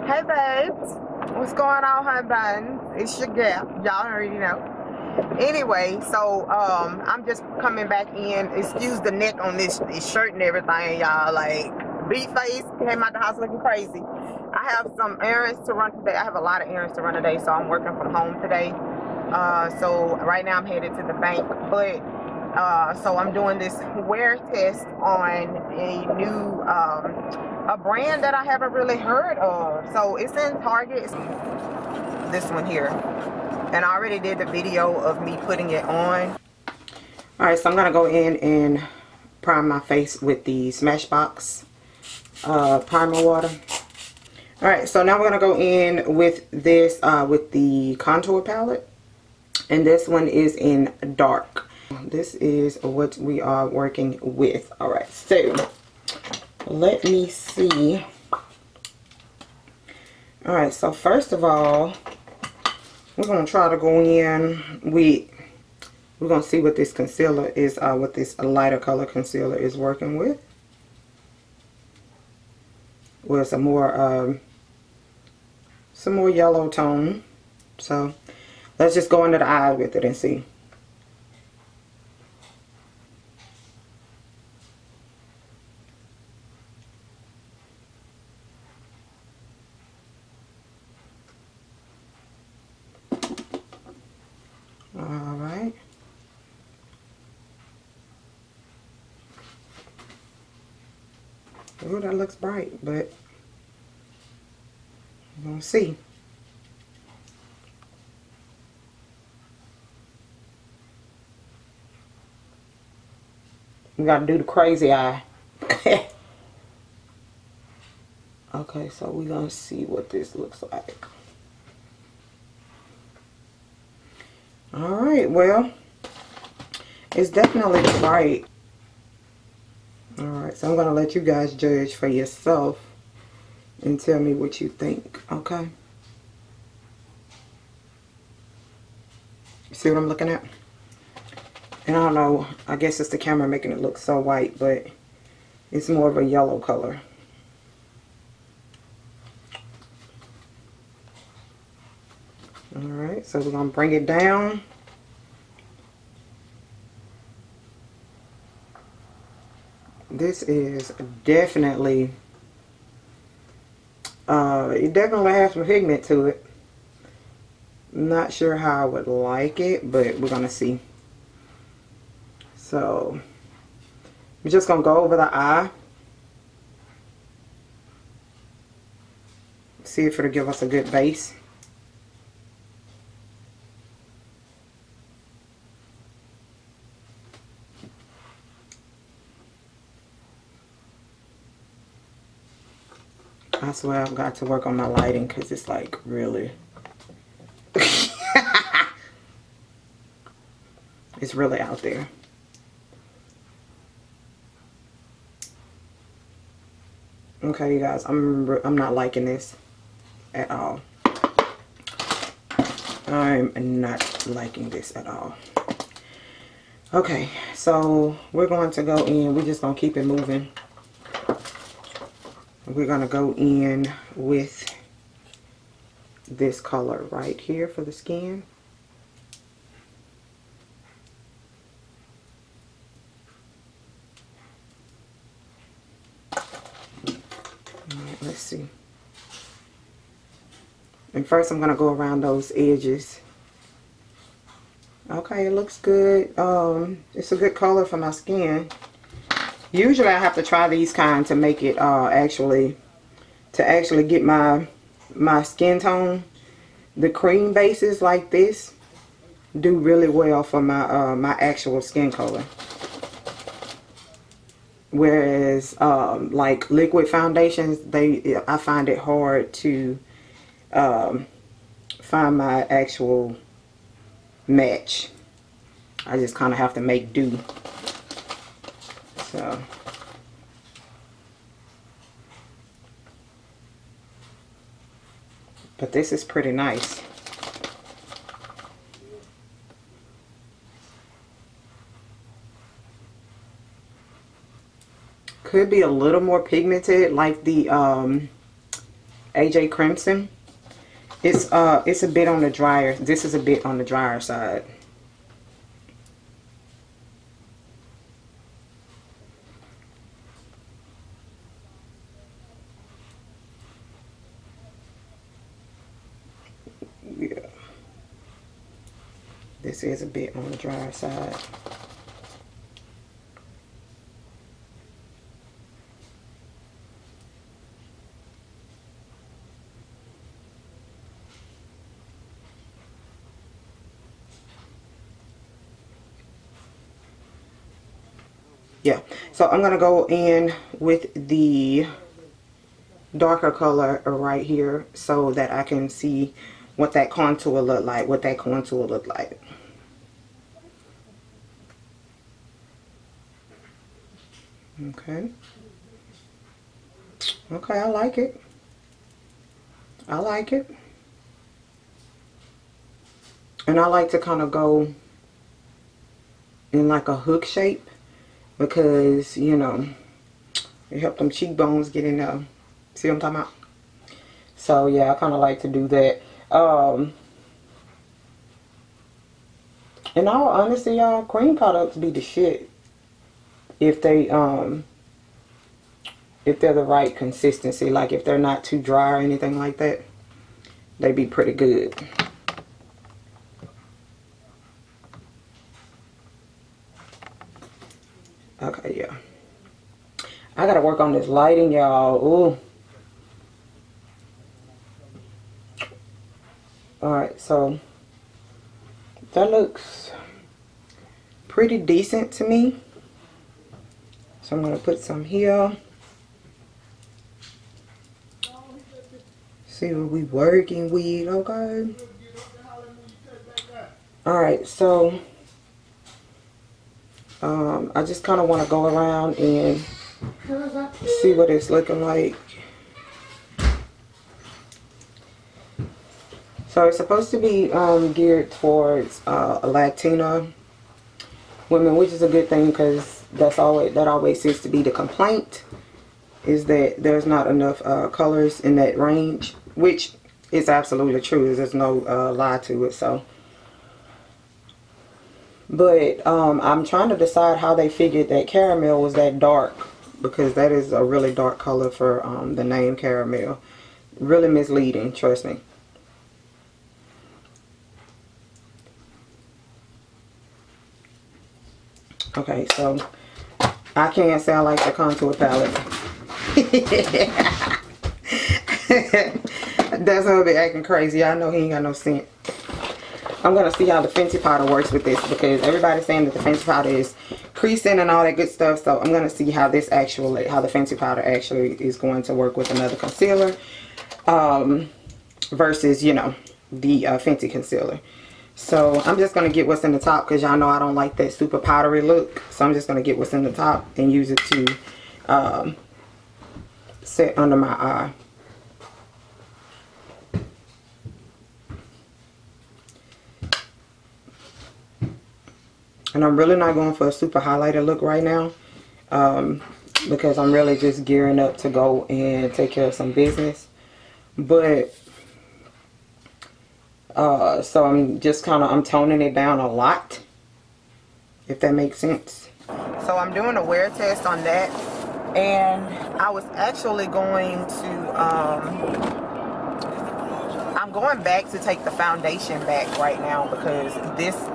Hey babes, what's going on, honey buns? It's your girl, y'all already know. Anyway, so I'm just coming back in. Excuse the neck on this shirt and everything, y'all. Like, beat face, came out the house looking crazy. I have some errands to run today. I have a lot of errands to run today, so I'm working from home today. So right now I'm headed to the bank, but so I'm doing this wear test on a new a brand that I haven't really heard of. So it's in Target. It's this one here, and I already did the video of me putting it on. All right, so I'm gonna go in and prime my face with the Smashbox primer water. All right, so now we're gonna go in with this with the contour palette, and this one is in dark. This is what we are working with. All right, so let me see. All right, so first of all, we're gonna try to go in with, we're gonna see what this concealer is, what this lighter color concealer is working with. With some more yellow tone. So let's just go under the eye with it and see. Alright. Oh, that looks bright, but we're gonna see. We gotta do the crazy eye. Okay, so we're gonna see what this looks like. Alright, well, it's definitely bright. Alright, so I'm gonna let you guys judge for yourself and tell me what you think, okay? See what I'm looking at? And I don't know, I guess it's the camera making it look so white, but it's more of a yellow color. Alright, so we're going to bring it down. This is definitely, it definitely has some pigment to it. Not sure how I would like it, but we're going to see. So, we're just going to go over the eye. See if it'll give us a good base. I swear I've got to work on my lighting because it's like really it's really out there. Okay, you guys, I'm not liking this at all. I'm not liking this at all. Okay, so we're going to go in. We're just going to keep it moving. We're going to go in with this color right here for the skin. Alright, let's see. And first I'm going to go around those edges. Okay, it looks good. It's a good color for my skin. Usually I have to try these kind to make it actually get my skin tone. The cream bases like this do really well for my my actual skin color. Whereas like liquid foundations, I find it hard to find my actual match. I just kind of have to make do. So, but this is pretty nice. Could be a little more pigmented, like the AJ Crimson. It's a bit on the drier. This is a bit on the drier side. Yeah. This is a bit on the drier side. Yeah, so I'm gonna go in with the darker color right here so that I can see what that contour look like, Okay. Okay, I like it. I like it. And I like to kind of go in like a hook shape because, you know, it helps them cheekbones get in there. See what I'm talking about? So yeah, I kind of like to do that. In all honesty, y'all, cream products be the shit if they're the right consistency. Like if they're not too dry or anything like that, they be pretty good. Okay, yeah. I gotta work on this lighting, y'all. Ooh. Alright, so that looks pretty decent to me. So I'm gonna put some here. See what we working with, okay? Alright, so I just kind of want to go around and see what it's looking like. So it's supposed to be geared towards Latina women, which is a good thing because that always seems to be the complaint, is that there's not enough colors in that range, which is absolutely true. There's no lie to it. So, but I'm trying to decide how they figured that caramel was that dark, because that is a really dark color for the name caramel. Really misleading, trust me. Okay, so I can't say I like the contour palette. That's how be acting crazy. I know he ain't got no sense. I'm gonna see how the Fenty powder works with this, because everybody's saying that the Fenty powder is creasing and all that good stuff. So I'm gonna see how this actually, how the Fenty powder actually is going to work with another concealer, versus, you know, the Fenty concealer. So I'm just going to get what's in the top, because y'all know I don't like that super powdery look. So I'm just going to get what's in the top and use it to set under my eye. And I'm really not going for a super highlighter look right now, because I'm really just gearing up to go and take care of some business. But so I'm just I'm toning it down a lot, if that makes sense. So I'm doing a wear test on that, and I was actually going to, I'm going back to take the foundation back right now, because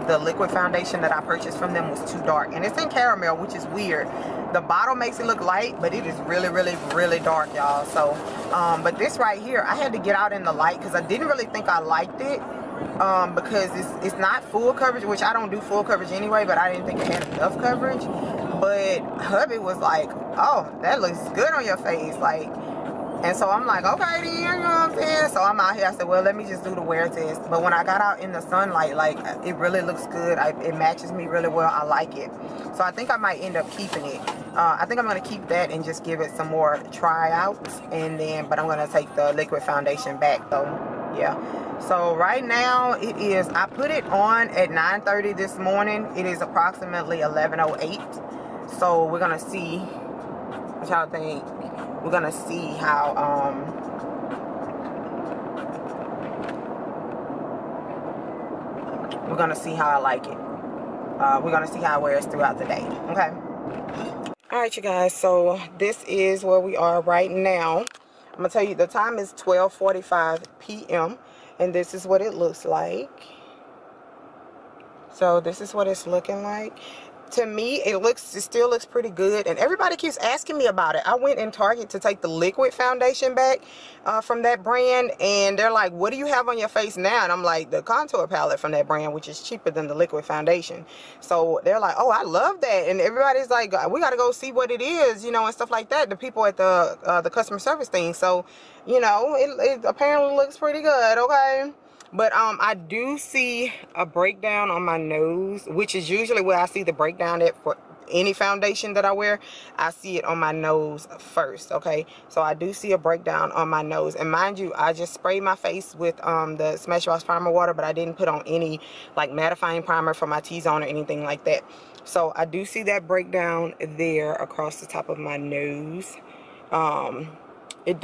the liquid foundation that I purchased from them was too dark, and it's in caramel, which is weird. The bottle makes it look light, but it is really, really, really dark, y'all. So, but this right here, I had to get out in the light because I didn't really think I liked it, because it's not full coverage, which I don't do full coverage anyway, but I didn't think it had enough coverage. But hubby was like, "Oh, that looks good on your face," like. And so I'm like, okay, then, you know what I'm saying? So I'm out here. I said, well, let me just do the wear test. But when I got out in the sunlight, like, it really looks good. It matches me really well. I like it. So I think I might end up keeping it. I think I'm going to keep that and just give it some more tryouts. But I'm going to take the liquid foundation back. So, yeah. So right now it is, I put it on at 9:30 this morning. It is approximately 11:08. So we're going to see what y'all think. We're gonna see how we're gonna see how I like it. We're gonna see how it wears throughout the day. Okay. All right, you guys. So this is where we are right now. I'm gonna tell you the time is 12:45 p.m. and this is what it looks like. So this is what it's looking like. To me, it still looks pretty good, and everybody keeps asking me about it. I went in Target to take the liquid foundation back from that brand, and they're like, what do you have on your face now? And I'm like, the contour palette from that brand, which is cheaper than the liquid foundation. So they're like, oh, I love that. And everybody's like, we got to go see what it is, you know, and stuff like that, the people at the customer service thing. So, you know, it apparently looks pretty good. Okay. But I do see a breakdown on my nose, which is usually where I see the breakdown at for any foundation that I wear. I see it on my nose first, okay? So I do see a breakdown on my nose. And mind you, I just sprayed my face with the Smashbox Primer water, but I didn't put on any like mattifying primer for my T-zone or anything like that. So I do see that breakdown there across the top of my nose. It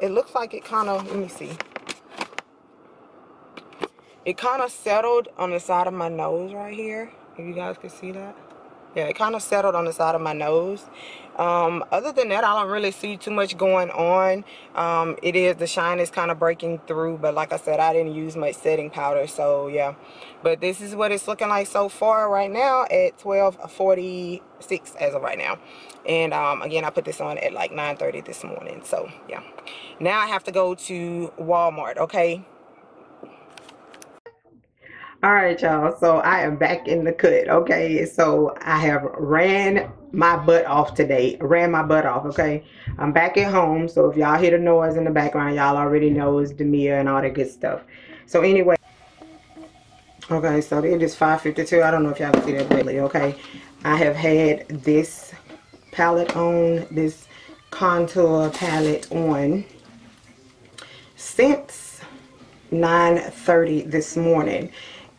looks like it kind of, let me see. It kind of settled on the side of my nose right here. If you guys can see that. Yeah, it kind of settled on the side of my nose. Other than that, I don't really see too much going on. The shine is kind of breaking through. But like I said, I didn't use much setting powder. So, yeah. But this is what it's looking like so far right now at 12:46 as of right now. And, again, I put this on at like 9:30 this morning. So, yeah. Now I have to go to Walmart, okay? All right, y'all. So I am back in the cut. Okay. So I have ran my butt off today. Ran my butt off. Okay. I'm back at home. So if y'all hear the noise in the background, y'all already know it's Demia and all that good stuff. So anyway. Okay. So it is 5:52. I don't know if y'all can see that clearly. Okay. I have had this palette on, this contour palette on since 9:30 this morning.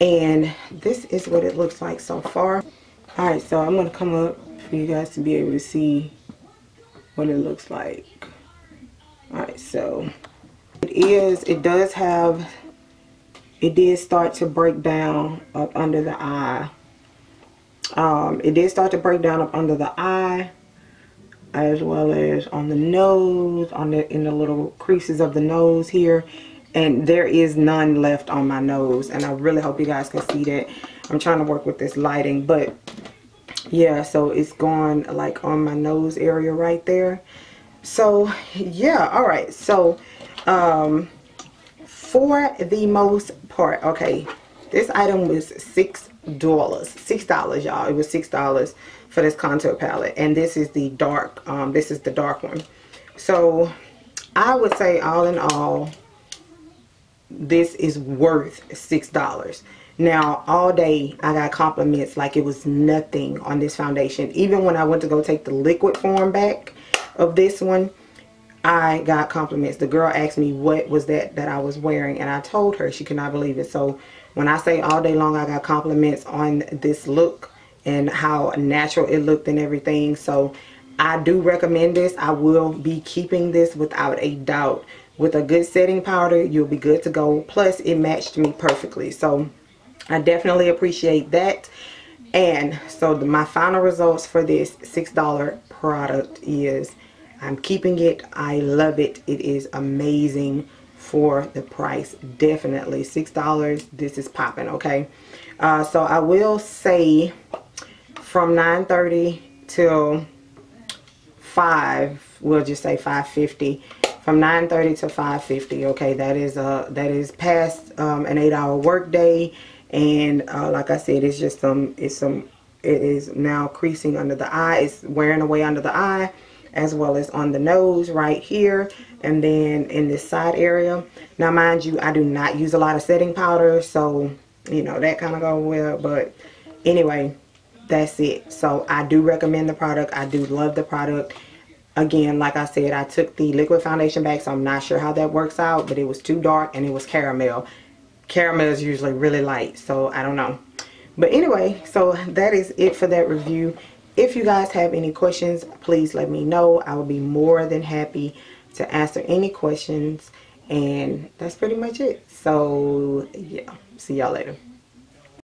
And this is what it looks like so far. Alright, so I'm going to come up for you guys to be able to see what it looks like. Alright, so it did start to break down up under the eye. It did start to break down up under the eye, as well as on the nose, in the little creases of the nose here. And there is none left on my nose, and I really hope you guys can see that. I'm trying to work with this lighting, but yeah, so it's gone like on my nose area right there. So yeah, all right. So for the most part, okay, this item was $6, y'all. It was $6 for this contour palette, and this is the dark one. So I would say all in all, this is worth $6. Now all day I got compliments like it was nothing on this foundation. Even when I went to go take the liquid form back of this one, I got compliments. The girl asked me what was that I was wearing, and I told her. She could not believe it. So when I say all day long, I got compliments on this look and how natural it looked and everything. So I do recommend this. I will be keeping this without a doubt. With a good setting powder, you'll be good to go. Plus, it matched me perfectly. So, I definitely appreciate that. And so, my final results for this $6 product is, I'm keeping it. I love it. It is amazing for the price. Definitely. $6. This is popping, okay? So, I will say from 9:30 till 5, we'll just say 5:50. From 9:30 to 5:50, okay, that is past an 8-hour work day, and like I said, it is now creasing under the eye. It's wearing away under the eye, as well as on the nose right here, and then in this side area. Now, mind you, I do not use a lot of setting powder, so you know that kind of go well. But anyway, that's it. So I do recommend the product. I do love the product. Again, like I said, I took the liquid foundation back, so I'm not sure how that works out, but it was too dark and it was caramel. Caramel is usually really light, so I don't know. But anyway, so that is it for that review. If you guys have any questions, please let me know. I will be more than happy to answer any questions, and that's pretty much it. So yeah, see y'all later.